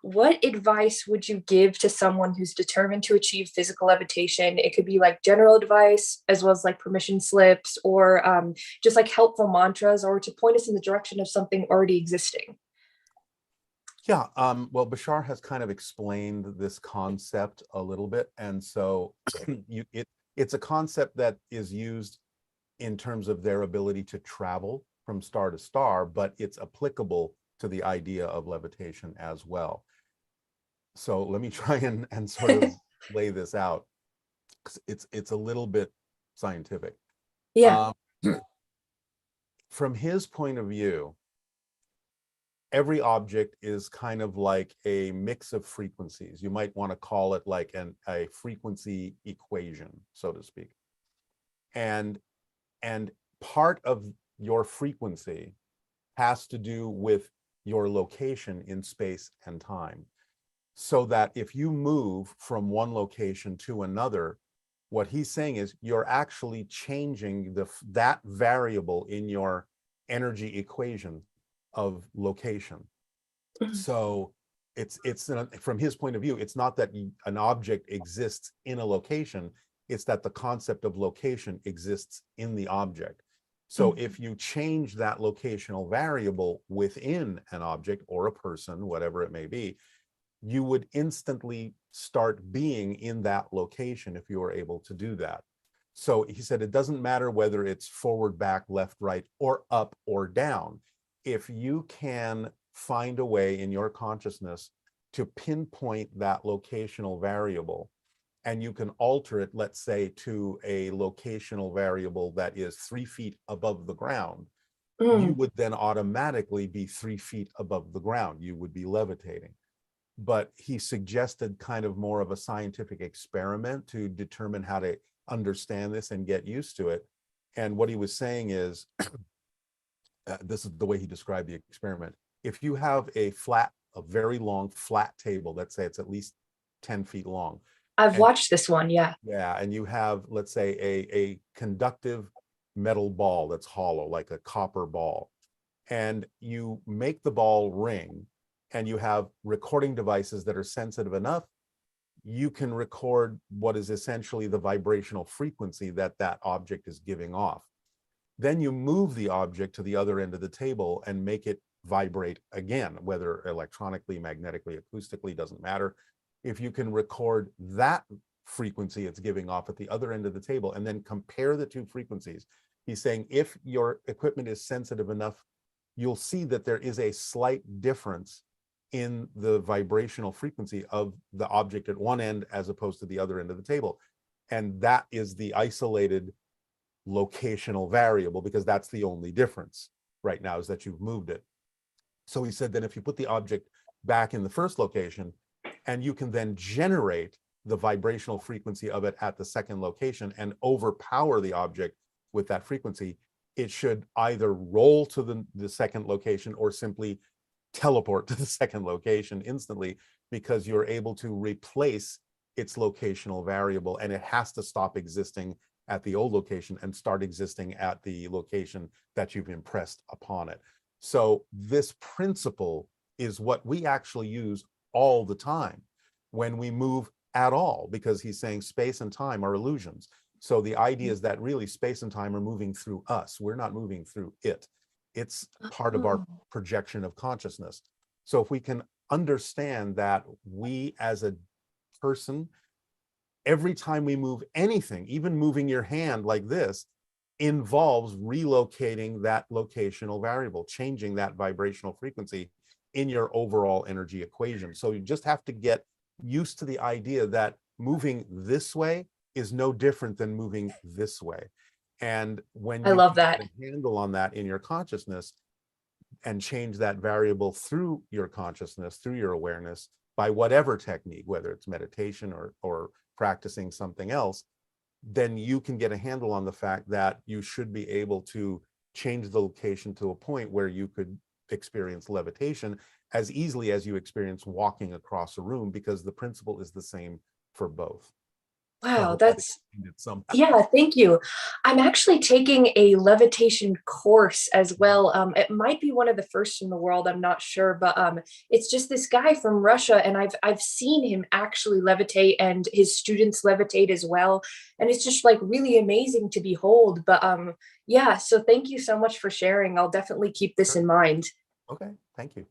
what advice would you give to someone who's determined to achieve physical levitation? It could be like general advice, as well as like permission slips, or just like helpful mantras, or to point us in the direction of something already existing. Yeah, well, Bashar has kind of explained this concept a little bit, and so it's a concept that is used in terms of their ability to travel from star to star, but it's applicable to the idea of levitation as well. So let me try and sort of lay this out. It's a little bit scientific. Yeah. Um, from his point of view, every object is kind of like a mix of frequencies. You might want to call it like a frequency equation, so to speak. And part of your frequency has to do with your location in space and time. So that if you move from one location to another, what he's saying is you're actually changing that variable in your energy equation of location. So it's from his point of view, it's not that an object exists in a location, it's that the concept of location exists in the object. So if you change that locational variable within an object or a person, whatever it may be, you would instantly start being in that location if you were able to do that. So he said it doesn't matter whether it's forward, back, left, right, or up or down. If you can find a way in your consciousness to pinpoint that locational variable, and you can alter it, let's say, to a locational variable that is 3 feet above the ground, you would then automatically be 3 feet above the ground. You would be levitating. But he suggested kind of more of a scientific experiment to determine how to understand this and get used to it. And what he was saying is, this is the way he described the experiment. If you have a very long flat table, let's say it's at least 10 feet long. I've And watched this one, yeah. yeah, and you have, let's say, a conductive metal ball that's hollow, like a copper ball. And you make the ball ring, and you have recording devices that are sensitive enough, you can record what is essentially the vibrational frequency that that object is giving off. Then you move the object to the other end of the table and make it vibrate again, whether electronically, magnetically, acoustically, doesn't matter. If you can record that frequency it's giving off at the other end of the table and then compare the two frequencies, he's saying if your equipment is sensitive enough, you'll see that there is a slight difference in the vibrational frequency of the object at one end as opposed to the other end of the table. And that is the isolated locational variable, because that's the only difference right now, is that you've moved it. So he said that if you put the object back in the first location, and you can then generate the vibrational frequency of it at the second location and overpower the object with that frequency, it should either roll to the second location or simply teleport to the second location instantly, because you're able to replace its locational variable, and it has to stop existing at the old location and start existing at the location that you've impressed upon it. So this principle is what we actually use all the time when we move at all, because he's saying space and time are illusions. So the idea is that really space and time are moving through us. We're not moving through it. It's part of our projection of consciousness. So if we can understand that we as a person, every time we move anything, even moving your hand like this, involves relocating that locational variable, changing that vibrational frequency in your overall energy equation. So you just have to get used to the idea that moving this way is no different than moving this way. And when I you love can that. get a handle on that in your consciousness and change that variable through your consciousness, through your awareness, by whatever technique, whether it's meditation or practicing something else, then you can get a handle on the fact that you should be able to change the location to a point where you could experience levitation as easily as you experience walking across a room, because the principle is the same for both. So Wow, hope that that's explained it some. yeah, thank you. I'm actually taking a levitation course as well. It might be one of the first in the world. I'm not sure, but it's just this guy from Russia, and I've seen him actually levitate, and his students levitate as well. And it's just like really amazing to behold. But yeah, so thank you so much for sharing. I'll definitely keep this Sure. in mind. Okay, thank you.